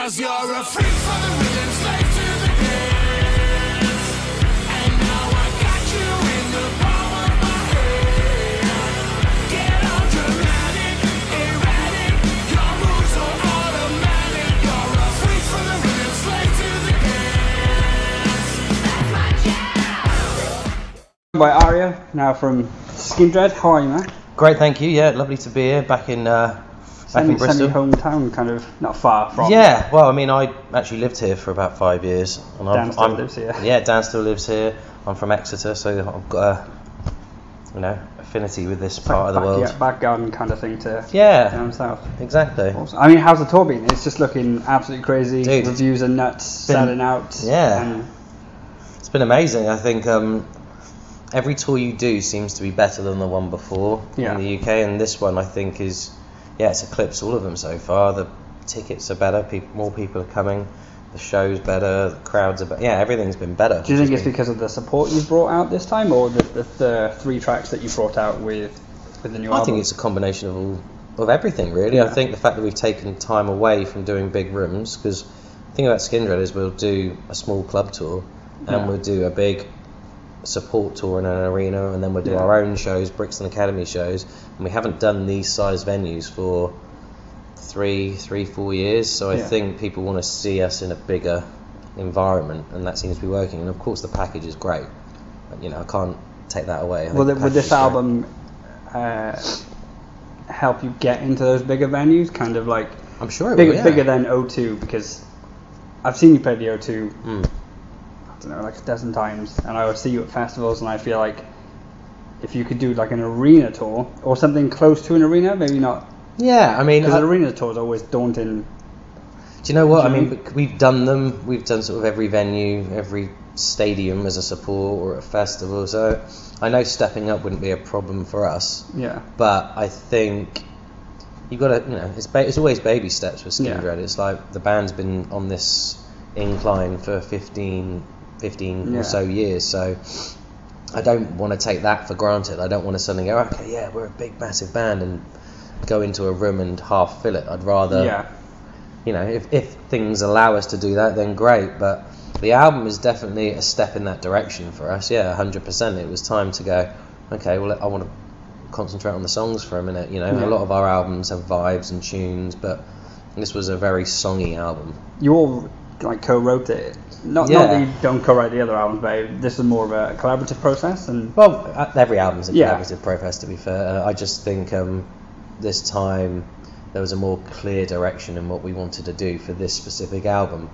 'Cause you're a freak for the rhythm, slave to the dance. And now I got you in the palm of my hand. Get all dramatic, erratic, your moves are automatic. You're a freak for the rhythm, slave to the dance. That's my jam. By Arya, now from Skindred. How are you, man? Great, thank you. Yeah, lovely to be here, back in Bristol. Semi-hometown, kind of, not far from. Yeah, well, I mean, I actually lived here for about 5 years. And Dan still lives here. Yeah, Dan still lives here. I'm from Exeter, so I've got a, affinity with this part of the world. Yeah, back garden kind of thing to down south. Exactly. Awesome. I mean, how's the tour been? It's just looking absolutely crazy. Dude, reviews are nuts, selling out. Yeah. It's been amazing. I think every tour you do seems to be better than the one before in the UK, and this one I think is, it's eclipsed all of them so far. The tickets are better, more people are coming, the show's better, the crowds are better. Yeah, everything's been better. Do you think it's because of the support you've brought out this time, or the 3 tracks that you brought out with the new album? I think it's a combination of everything, really. I think the fact that we've taken time away from doing big rooms, because the thing about Skindred is we'll do a small club tour, and we'll do a big support tour in an arena, and then we'll do our own shows, Brixton Academy shows, and we haven't done these size venues for 4 years, so I think people want to see us in a bigger environment, and that seems to be working. And of course the package is great, but, I can't take that away. Would this album help you get into those bigger venues, kind of like I'm sure it bigger than O2, because I've seen you play the O2 I don't know, like a dozen times, and I would see you at festivals, and I feel like if you could do like an arena tour or something close to an arena, maybe not. Yeah, I mean, because an arena tour is always daunting. Do you know what I mean? We've done them. We've done sort of every venue, every stadium as a support or a festival. So I know stepping up wouldn't be a problem for us. Yeah. But I think you've got to, it's always baby steps with Skindred. It's like the band's been on this incline for 15 or so years, so I don't want to take that for granted. I don't want to suddenly go, okay, we're a big massive band, and go into a room and half fill it. I'd rather if things allow us to do that, then great, but the album is definitely a step in that direction for us. 100%. It was time to go, okay, well, I want to concentrate on the songs for a minute. A lot of our albums have vibes and tunes, but this was a very songy album. You all co-wrote it. Not that you don't co-write the other albums, but this is more of a collaborative process. And every album's a collaborative process, to be fair. I just think this time there was a more clear direction in what we wanted to do for this specific album.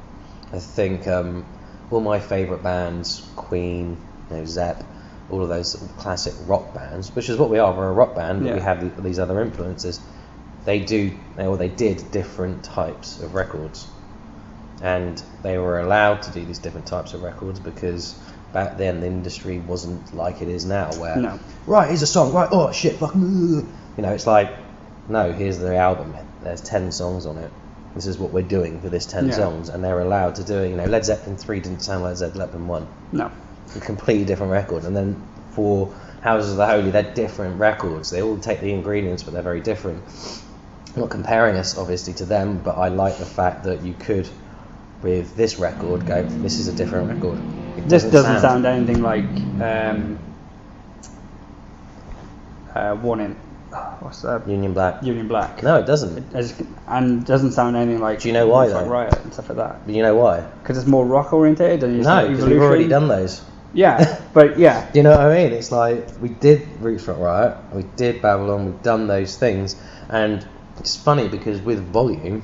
I think all my favourite bands, Queen, Zepp, all of those classic rock bands, which is what we are. We're a rock band, but we have these other influences. They did different types of records. And they were allowed to do these different types of records because back then the industry wasn't like it is now, where right, here's a song, right, oh shit, fuck, it's like, no, here's the album, there's 10 songs on it, this is what we're doing for this 10 songs, and they're allowed to do it. Led Zeppelin 3 didn't sound like Led Zeppelin 1. No. A completely different record. And then for Houses of the Holy, they're different records. They all take the ingredients, but they're very different. I'm not comparing us obviously to them, but I like the fact that you could, with this record, go, this is a different record. This doesn't sound anything like Warning. What's that? Union Black. Union Black. No, it doesn't. And doesn't sound anything like. Do you know why though? Riot and stuff like that. Do you know why? Because it's more rock orientated and no, because we've already done those. Yeah, but yeah. Do you know what I mean? It's like we did Roots Rock Riot, we did Babylon, we've done those things, and it's funny because with Volume,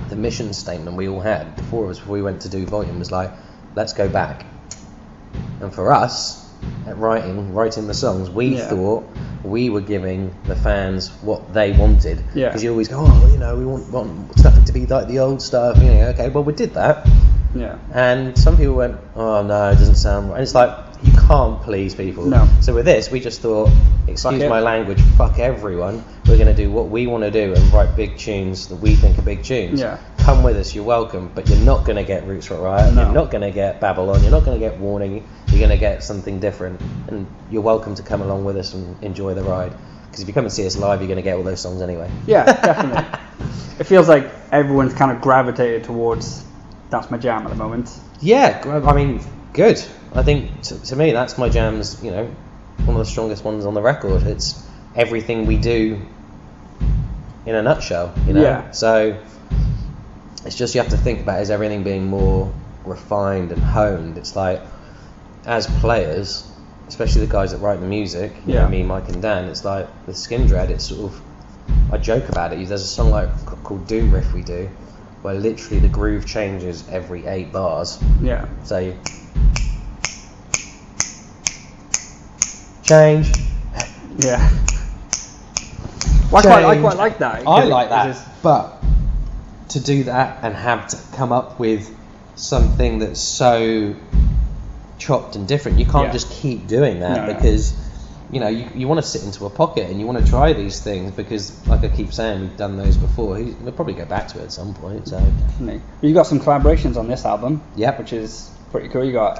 the mission statement we all had before we went to do Volume was like, let's go back. And for us, at writing the songs, we thought we were giving the fans what they wanted. Because you always go, we want stuff to be like the old stuff. Okay, well we did that. Yeah. And some people went, oh no, it doesn't sound right. And it's like, you can't please people. No. So with this, we just thought, excuse my language, fuck everyone. We're going to do what we want to do and write big tunes that we think are big tunes. Yeah. Come with us, you're welcome, but you're not going to get Roots Rock Riot. No. You're not going to get Babylon. You're not going to get Warning. You're going to get something different, and you're welcome to come along with us and enjoy the ride. Because if you come and see us live, you're going to get all those songs anyway. Yeah, definitely. it feels like everyone's kind of gravitated towards that's my jam at the moment. Yeah, I mean, good. I think to me that's my jam's, you know, one of the strongest ones on the record. It's everything we do in a nutshell, you know. Yeah. So it's just you have to think about, is everything being more refined and honed? It's like, as players, especially the guys that write the music, you know, me, Mike and Dan, it's like with Skindred, it's sort of, I joke about it. There's a song called Doom Riff we do, where literally the groove changes every 8 bars. Yeah. So you change. Yeah. Well, I quite like that. I like that. But to do that and have to come up with something that's so chopped and different, you can't just keep doing that, because you know you want to sit into a pocket and you want to try these things, because like I keep saying, we've done those before. We'll probably go back to it at some point. So definitely. You've got some collaborations on this album, Yep. which is pretty cool. You got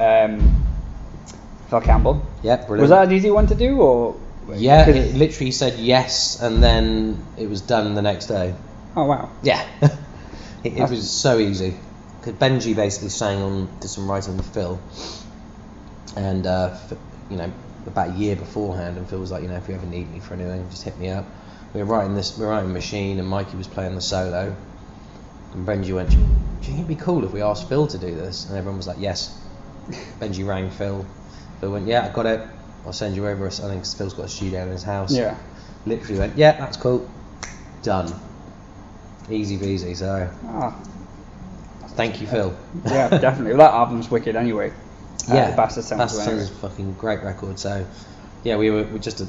Phil Campbell. yeah, brilliant. Was that an easy one to do, or? Yeah, it literally said yes, and then it was done the next day. Oh wow. Yeah, it was so easy. Because Benji basically did some writing with Phil, and you know, about a year beforehand, and Phil was like, you know, if you ever need me for anything, just hit me up. We were writing Machine, and Mikey was playing the solo, and Benji went, do you think it'd be cool if we asked Phil to do this? And everyone was like, yes. Benji rang Phil. Phil went, yeah, I got it. I'll send you over. I think Phil's got a studio in his house. Yeah. Literally went, yeah, that's cool. Done. Easy peasy. So, thank you, Phil. Yeah, definitely. Well, that album's wicked anyway. Yeah, Bastard Sounds is a fucking great record. So, yeah, we just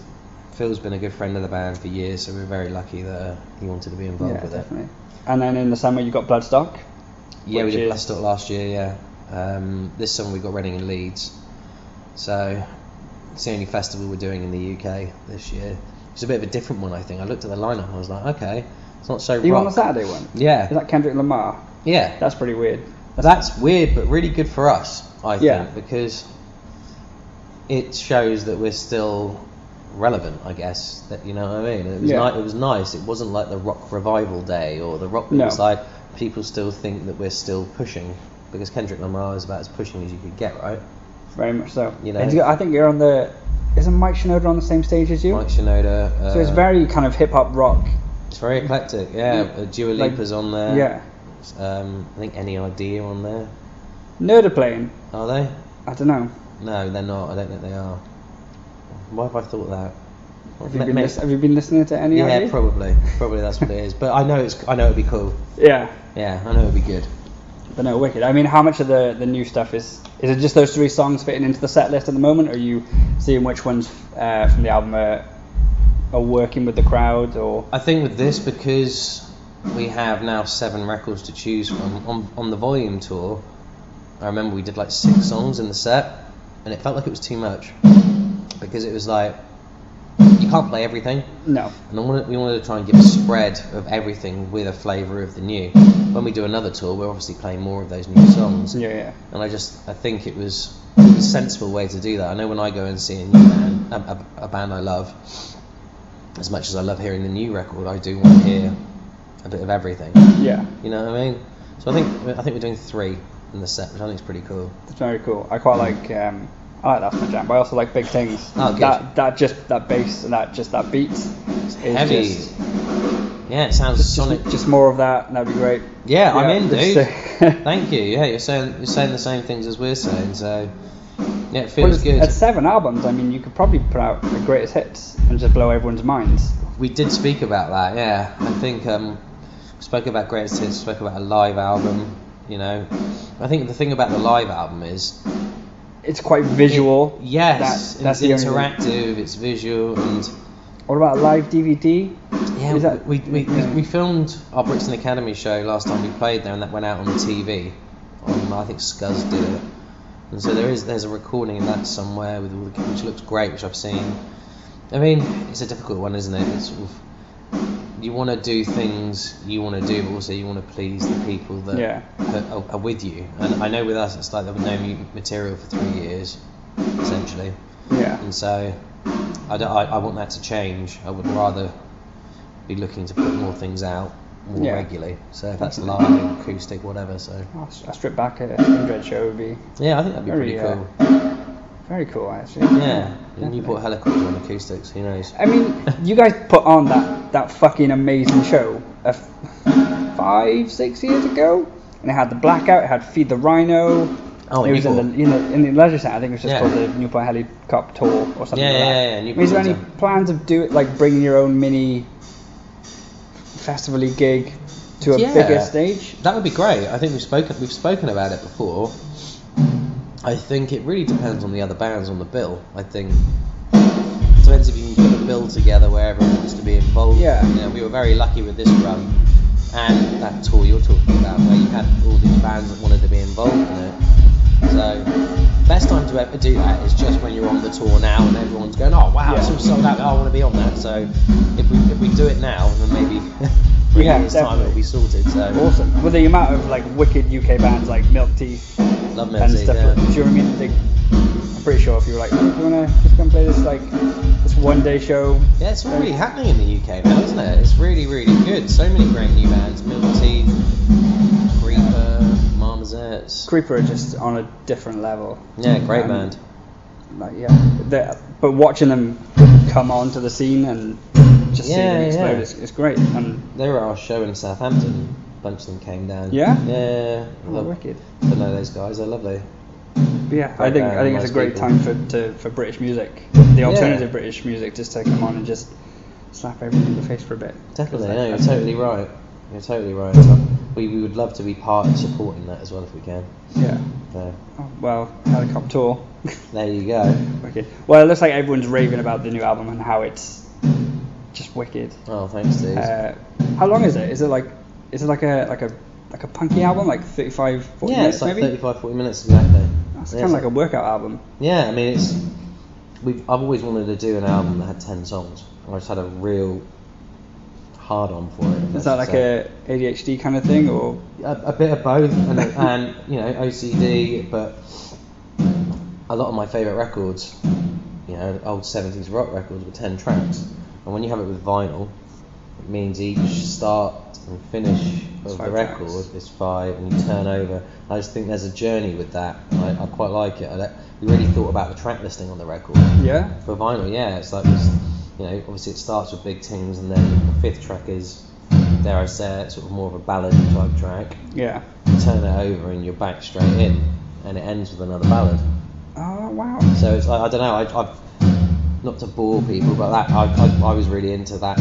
Phil's been a good friend of the band for years, so we're very lucky that he wanted to be involved with definitely. it. And then in the summer you got Bloodstock. Yeah, we did Bloodstock last year. Yeah, this summer we got Reading and Leeds. So it's the only festival we're doing in the UK this year. It's a bit of a different one, I think. I looked at the lineup and I was like, okay, it's not so rock. You on the Saturday one? Yeah. Is that Kendrick Lamar? Yeah. That's pretty weird. That's weird, but really good for us, I think, because it shows that we're still relevant, I guess. That, you know what I mean? It was it was nice. It wasn't like the rock revival day or the rock. It was like people still think that we're still pushing, because Kendrick Lamar is about as pushing as you could get, right? Very much so. You know, I think you're on the. Isn't Mike Shinoda on the same stage as you? Mike Shinoda. So it's very kind of hip hop rock. It's very eclectic. Yeah, Dua Lipa's on there. Yeah. I think Any Idea on there. Nerda playing. Are they? I don't know. No, they're not. I don't think they are. Why have I thought that? Have you been listening to Any Idea? Yeah, probably. Probably that's what it is. But I know it'd be cool. Yeah. Yeah, I know it'd be good. But no, wicked. I mean, how much of the new stuff is it just those 3 songs fitting into the set list at the moment, or are you seeing which ones from the album are working with the crowd? Or I think with this, because we have now 7 records to choose from on the volume tour, I remember we did like 6 songs in the set, and it felt like it was too much, because it was like, you can't play everything. No. And we wanted to try and give a spread of everything with a flavour of the new. When we do another tour, we're obviously playing more of those new songs. Yeah. And I think it was a sensible way to do that. I know when I go and see a new band, a band I love, as much as I love hearing the new record, I do want to hear a bit of everything. Yeah. You know what I mean? So I think we're doing 3 in the set, which I think is pretty cool. It's very cool. I quite like. I like That's My Jam, but I also like Big Tings. Oh, good. That bass and that beat is heavy. Yeah, it sounds sonic. Just more of that, and that'd be great. Yeah, I'm in, dude. Thank Thank you. Yeah, you're saying the same things as we're saying. So yeah, it feels good. At 7 albums, I mean, you could probably put out the greatest hits and just blow everyone's minds. We did speak about that. Yeah, I think we spoke about greatest hits. Spoke about a live album. You know, I think the thing about the live album is it's quite visual. Yes, that's it's interactive. It's visual. And what about a live DVD? Yeah, we filmed our Brixton Academy show last time we played there, and that went out on the TV. I think Scuzz did it, and so there's a recording of that somewhere with all which looks great, which I've seen. I mean, it's a difficult one, isn't it? It's sort of, you want to do things you want to do, but also you want to please the people that are with you. And I know with us, it's like there was no new material for 3 years, essentially. Yeah. And so I want that to change. I would rather be looking to put more things out more regularly. So if that's live, acoustic, whatever. So a stripped back Skindred show would be. Yeah, I think that'd be pretty cool. Very cool, actually. Yeah, and you bought Helicopter on acoustics. Who knows? I mean, you guys put on that fucking amazing show 5-6 years ago, and it had the Blackout. It had Feed the Rhino. Oh, it was in the leisure centre. I think it was just called the Newport Helicopter Tour or something like that. Yeah. I mean, is there any plans of bringing your own mini festival-y gig to a bigger stage? That would be great. I think we've spoken about it before. I think it really depends on the other bands on the bill. I think it depends if you can put a bill together where everyone wants to be involved. Yeah. You know, we were very lucky with this run and that tour you're talking about, where you had all these bands that wanted to be involved in it. So, best time to ever do that is just when you're on the tour now and everyone's going, oh wow, it's all sold out, I want to be on that. So, if we do it now, then maybe 3 years time it'll be sorted. So awesome. With the amount of wicked UK bands like Milk Teeth Love Milk and Teeth, stuff, do you know what I mean? I'm pretty sure if you were like, do you want to just come play this this one day show? Yeah, it's all really happening in the UK now, isn't it? It's really, really good. So many great new bands. Milk Teeth, Creeper, Marmozets. Creeper are just on a different level. Yeah, great band. But watching them come onto the scene and just seeing them explode is great. And they were at our show in Southampton. A bunch of them came down. Yeah? Yeah. Wicked. I know those guys, they're lovely. Yeah, I think it's a great time for British music, the alternative British music, just to come on and just slap everyone in the face for a bit. Definitely, no, you're totally right. You're totally right. So we would love to be part of supporting that as well if we can. Yeah. So. Oh, well, Helicopter Tour. There you go. Wicked. Well, it looks like everyone's raving about the new album and how it's just wicked. Oh, thanks, Steve. How long is it? Is it like a punky album, like 35, 40 minutes? Yeah, it's like maybe? 35, 40 minutes exactly. It's kind of like a workout album. Yeah, I mean, I've always wanted to do an album that had 10 songs. I just had a real hard on for it. Is that like a ADHD kind of thing, or a bit of both, and OCD, but a lot of my favourite records, old 70s rock records were 10 tracks, and when you have it with vinyl, it means each start and finish of the record is 5, and you turn over. I just think there's a journey with that. I quite like it. We really thought about the track listing on the record. Yeah. For vinyl, yeah, it's like this. Obviously it starts with Big Tings, and then the 5th track is, dare I say it, sort of more of a ballad type track. Yeah. You turn it over and you're back straight in, and it ends with another ballad. Oh wow. So it's like, I don't know. I've not to bore people, but I was really into that.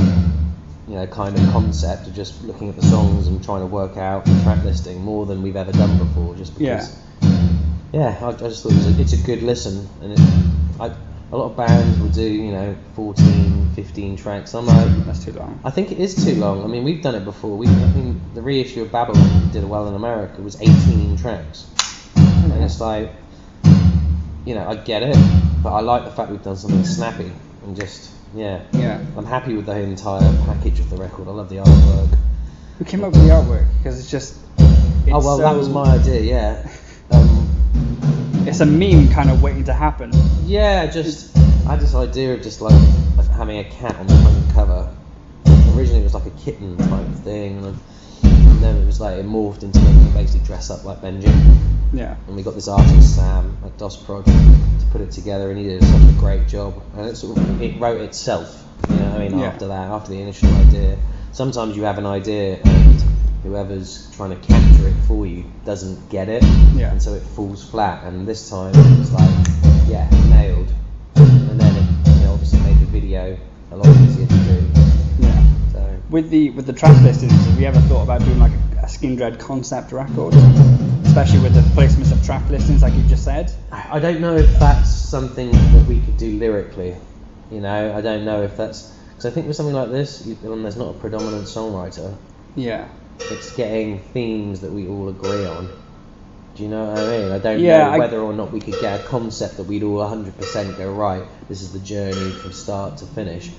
Kind of concept of just looking at the songs and trying to work out the track listing more than we've ever done before. Just because, I just thought it's a good listen, and a lot of bands will do 14, 15 tracks. I'm like, that's too long. I think it is too long. I mean, we've done it before. The reissue of Babylon did well in America was 18 tracks, and it's like, I get it, but I like the fact we've done something snappy and just. Yeah. I'm happy with the entire package of the record. I love the artwork. Who came up with the artwork? Because it's just. That was my idea. Yeah. It's a meme kind of waiting to happen. Yeah, I had this idea of just like having a cat on the front cover. Originally it was like a kitten type thing, and then it was like it morphed into making it basically dress up like Benji. Yeah. And we got this artist Sam at DOS Project to put it together, and he did such a great job. And it wrote itself. After that, after the initial idea. Sometimes you have an idea and whoever's trying to capture it for you doesn't get it, and so it falls flat. And this time it was like, nailed. And then it obviously made the video a lot easier to do. Yeah. So with the track listings, have you ever thought about doing like a Skindred concept record, especially with the placements of track listings, like you just said? I don't know if that's something that we could do lyrically. I don't know if that's because I think with something like this, when there's not a predominant songwriter. Yeah. It's getting themes that we all agree on. Do you know what I mean? I don't know whether or not we could get a concept that we'd all 100% go, right, this is the journey from start to finish.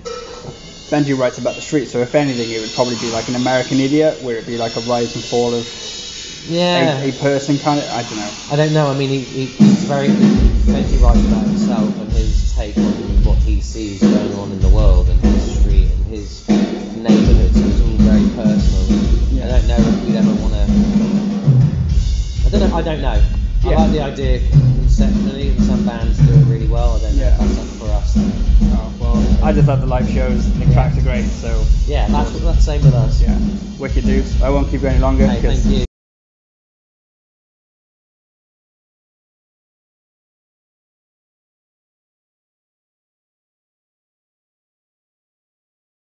Benji writes about the street, so if anything it would probably be like an American Idiot, where it'd be like a rise and fall of a person kind of, I don't know. I don't know, I mean, he's very, Benji writes about himself and his take on what he sees going on in the world and his street and his neighbourhood, so it's all very personal. I don't know. I Yeah. like the idea conceptually, and some bands do it really well. I don't know Yeah. if that's up for us. Oh, well, I just thought the live shows, the tracks are great, so Yeah, that's same with us. yeah, wicked dudes. I won't keep you any longer Hey, because thank you.